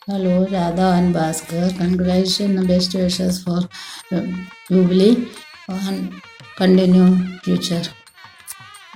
Hello, Radha and Bhaskar. Congratulations and best wishes for Jubilee and continue future.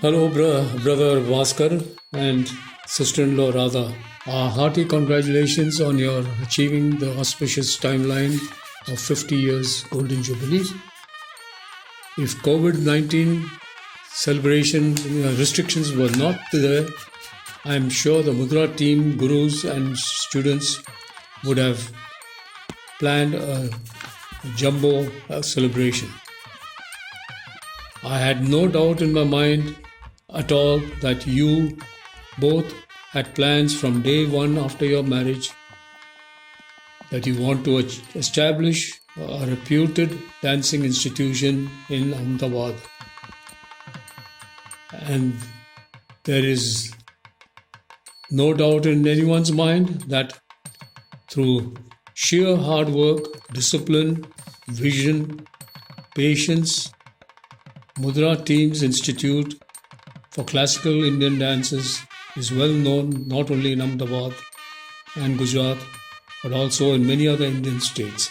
Hello, brother Bhaskar and sister-in-law Radha. Hearty congratulations on your achieving the auspicious timeline of 50 years Golden Jubilee. If COVID-19 celebration restrictions were not there, I am sure the Mudra team, gurus and students would have planned a jumbo celebration. I had no doubt in my mind at all that you both had plans from day one after your marriage that you want to establish a reputed dancing institution in Ahmedabad. And there is no doubt in anyone's mind that through sheer hard work, discipline, vision, patience, Mudra Team's Institute for Classical Indian Dances is well known not only in Ahmedabad and Gujarat but also in many other Indian states.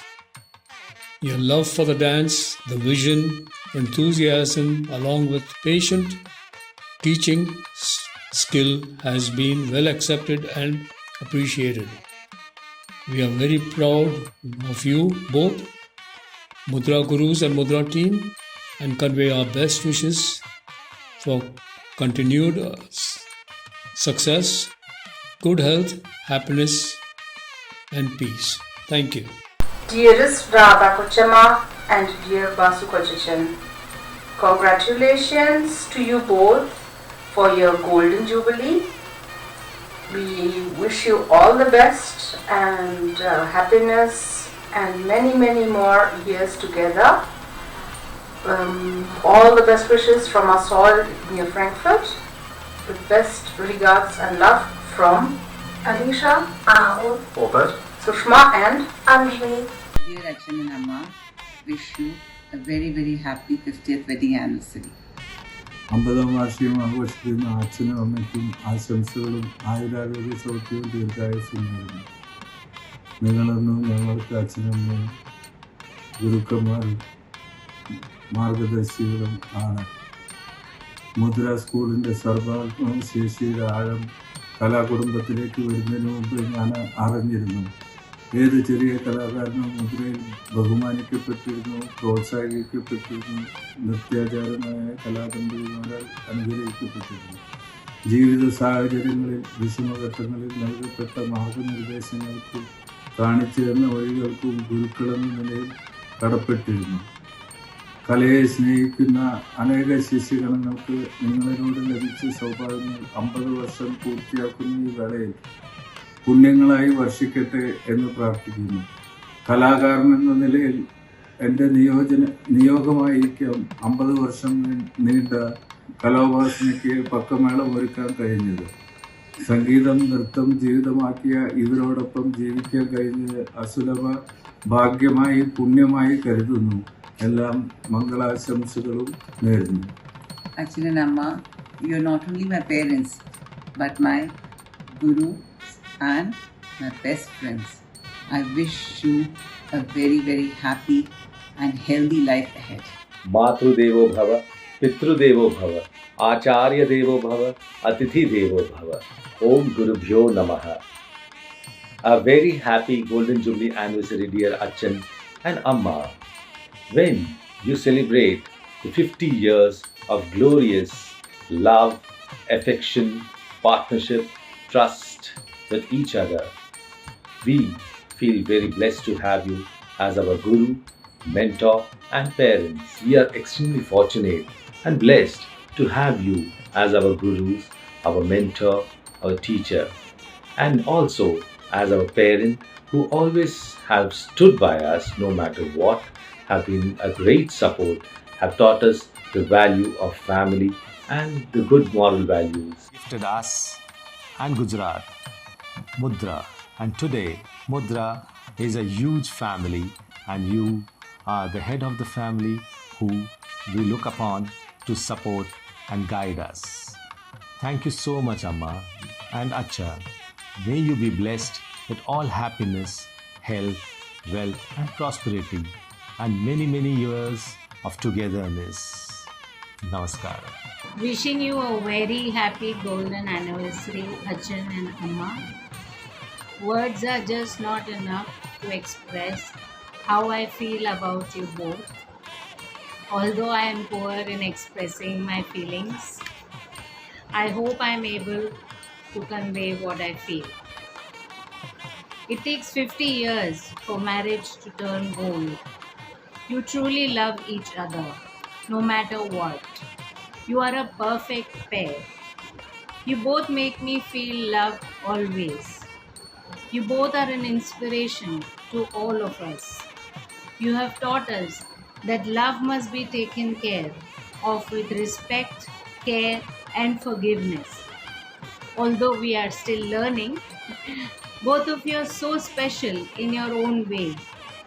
Your love for the dance, the vision, enthusiasm, along with patient teaching skill has been well accepted and appreciated. We are very proud of you both, Mudra Gurus and Mudra team, and convey our best wishes for continued success, good health, happiness, and peace. Thank you. Dearest Radha Kochama and dear Basu Kochichan, congratulations to you both for your Golden Jubilee. We wish you all the best and happiness and many more years together. All the best wishes from us all near Frankfurt. With best regards and love from Anisha, Ahul, Robert, Sushma and Anjali. Dear Achan and Amma, wish you a very happy 50th wedding anniversary. 50ാം വാർഷികം ആഘോഷിക്കുന്ന അച്ഛനും അമ്മയ്ക്കും ആശംസകളും ആയുരാരോഗ്യ സൗഖ്യവും ദീർഘായുസ്സും നേരുന്നു. നിങ്ങളെന്നും ഞങ്ങൾക്ക് അച്ഛനമ്മയും ഗുരുക്കന്മാരും മാർഗദർശികളും ആണ്. മുദ്ര സ്കൂളിൻ്റെ സർവാത്മക ശേഷിയുടെ ആഴം കലാകുടുംബത്തിലേക്ക് വരുന്നതിന് മുമ്പ് ഞാൻ അറിഞ്ഞിരുന്നു. ഏത് ചെറിയ കലാകാരനും മുദ്രയിൽ ബഹുമാനിക്കപ്പെട്ടിരുന്നു, പ്രോത്സാഹിപ്പിക്കപ്പെട്ടിരുന്നു, നൃത്യാചാരമായ കലാതന്ത്രിമാരാൽ അനുഗ്രഹിക്കപ്പെട്ടിരുന്നു. ജീവിത സാഹചര്യങ്ങളിൽ വിഷമഘട്ടങ്ങളിൽ നൽകപ്പെട്ട മാർഗനിർദ്ദേശങ്ങൾക്കും കാണിച്ചു തന്ന വഴികൾക്കും ഗുരുക്കളെന്ന നിലയിൽ കടപ്പെട്ടിരുന്നു. കലയെ സ്നേഹിക്കുന്ന അനേക ശിഷ്യഗണങ്ങൾക്ക് നിങ്ങളോട് ലഭിച്ച സൗഭാഗ്യങ്ങൾ 50 വർഷം പൂർത്തിയാക്കുന്ന ഈ വേളയിൽ പുണ്യങ്ങളായി വർഷിക്കട്ടെ എന്ന് പ്രാർത്ഥിക്കുന്നു. കലാകാരൻ എന്ന നിലയിൽ എൻ്റെ നിയോഗമായിരിക്കാം 50 വർഷം നീണ്ട കലോപാസനയ്ക്ക് പക്കമേളം ഒരുക്കാൻ കഴിഞ്ഞത്. സംഗീതം നൃത്തം ജീവിതമാക്കിയ ഇവരോടൊപ്പം ജീവിക്കാൻ കഴിഞ്ഞത് അസുലഭ ഭാഗ്യമായി പുണ്യമായി കരുതുന്നു. എല്ലാം മംഗളാശംസകളും നേരുന്നു. Achan and Amma, you're not only my parents but my guru and my best friends. I wish you a very happy and healthy life ahead. मातृदेवो भव, पितृदेवो भव, आचार्य देवो भव, अतिथि देवो भव. Om Gurubhyo Namaha. A very happy Golden Jubilee anniversary, dear Achan and Amma. When you celebrate the 50 years of glorious love, affection, partnership, trust with each other, we feel very blessed to have you as our guru, mentor and parents. We are extremely fortunate and blessed to have you as our gurus, our mentor, our teacher, and also as our parent who always have stood by us no matter what, have been a great support, have taught us the value of family and the good moral values. Gifted us and Gujarat, Mudra, and today Mudra is a huge family and you are the head of the family who we look upon to support and guide us. Thank you so much, Amma and Acha. May you be blessed with all happiness, health, wealth, and prosperity, and many, many years of togetherness. Namaskar. Wishing you a very happy golden anniversary, Achan and Amma. Words are just not enough to express how I feel about you both. Although I am poor in expressing my feelings, I hope I am able to convey what I feel. It takes 50 years for marriage to turn gold. You truly love each other, no matter what. You are a perfect pair. You both make me feel loved always. You both are an inspiration to all of us. You have taught us that love must be taken care of with respect, care, and forgiveness. Although we are still learning, both of you are so special in your own way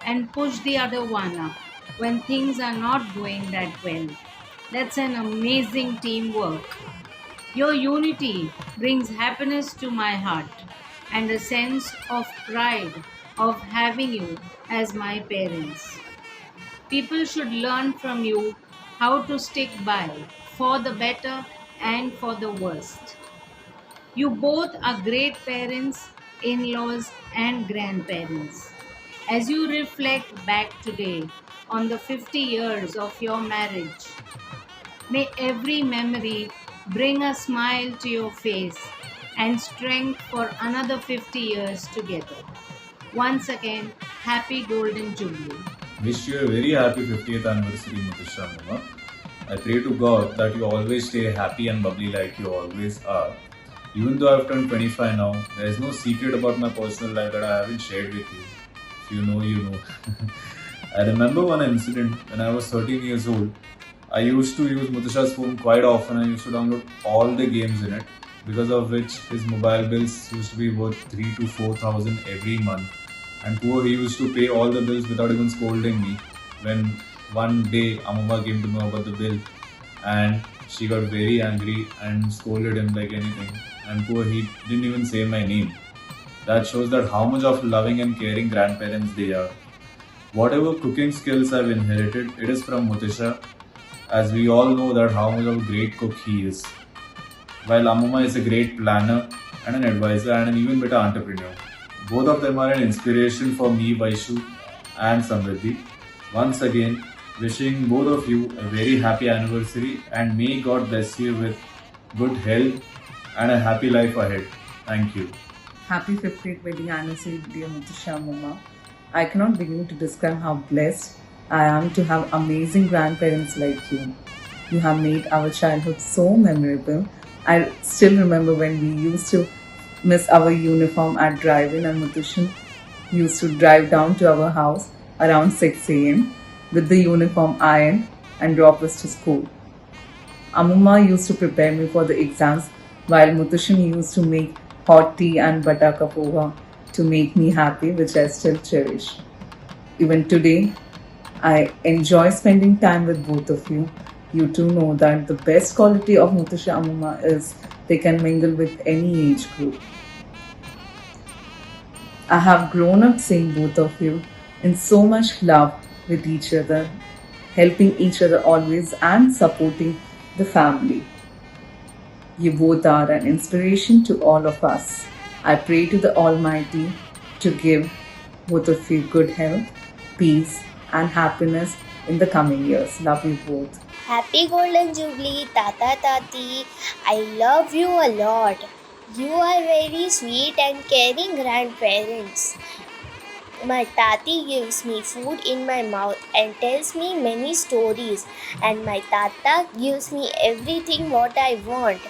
and push the other one up when things are not going that well. That's an amazing teamwork. Your unity brings happiness to my heart and a sense of pride of having you as my parents. People should learn from you how to stick by for the better and for the worst. You both are great parents, in laws, and grandparents. As you reflect back today on the 50 years of your marriage, may every memory bring a smile to your face and strength for another 50 years together. Once again, happy Golden Jubilee. Wish you a very happy 50th anniversary, Mutisha Mama. I pray to God that you always stay happy and bubbly like you always are. Even though I've turned 25 now, there is no secret about my personal life that I haven't shared with you. If you know, you know. I remember one incident when I was 13 years old. I used to use Mutisha's phone quite often. I used to download all the games in it, because of which his mobile bills used to be worth 3,000 to 4,000 every month. And poor he used to pay all the bills without even scolding me. When one day Amuma came to know about the bill, and she got very angry and scolded him like anything. And poor he didn't even say my name. That shows that how much of loving and caring grandparents they are. Whatever cooking skills I've inherited, it is from Mutisha, as we all know that how much of a great cook he is. While Amuma is a great planner and an advisor and an even better entrepreneur. Both of them are an inspiration for me, Vaishu and Samriddhi. Once again, wishing both of you a very happy anniversary, and may God bless you with good health and a happy life ahead. Thank you. Happy 50th wedding anniversary, dear Mutisha Mama. I cannot begin to describe how blessed I am to have amazing grandparents like you. You have made our childhood so memorable. I still remember when we used to miss our uniform at drive-in, and Mutisha used to drive down to our house around 6 a.m. with the uniform ironed and drop us to school. Amuma used to prepare me for the exams, while Mutisha used to make hot tea and bataka poha to make me happy, which I still cherish. Even today, I enjoy spending time with both of you. You too know that the best quality of Mutisha Amuma is they can mingle with any age group. I have grown up seeing both of you in so much love with each other, helping each other always and supporting the family. You both are an inspiration to all of us. I pray to the Almighty to give both of you good health, peace, and happiness in the coming years. Love you both. Happy Golden Jubilee, Tata Tati. I love you a lot. You are very sweet and caring grandparents. My Tati gives me food in my mouth and tells me many stories, and my Tata gives me everything what I want.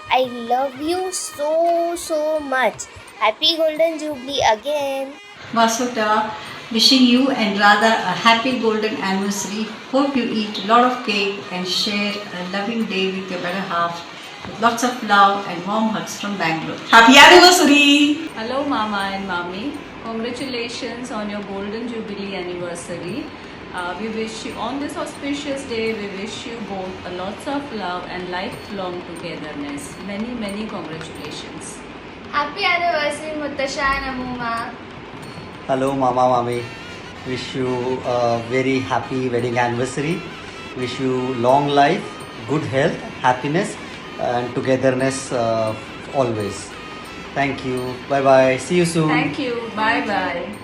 I love you so much. Happy Golden Jubilee again. Vasudha, wishing you and Radha a happy golden anniversary. Hope you eat a lot of cake and share a loving day with your better half. With lots of love and warm hugs from Bangalore. Happy anniversary! Hello Mama and Mommy. Congratulations on your Golden Jubilee anniversary. We wish you on this auspicious day, we wish you both a lots of love and lifelong togetherness. Many congratulations. Happy anniversary, Mutasha and Amuma. Hello, Mama, Mami. Wish you a very happy wedding anniversary. Wish you long life, good health, happiness, and togetherness always. Thank you. Bye bye. See you soon. Thank you. Bye bye.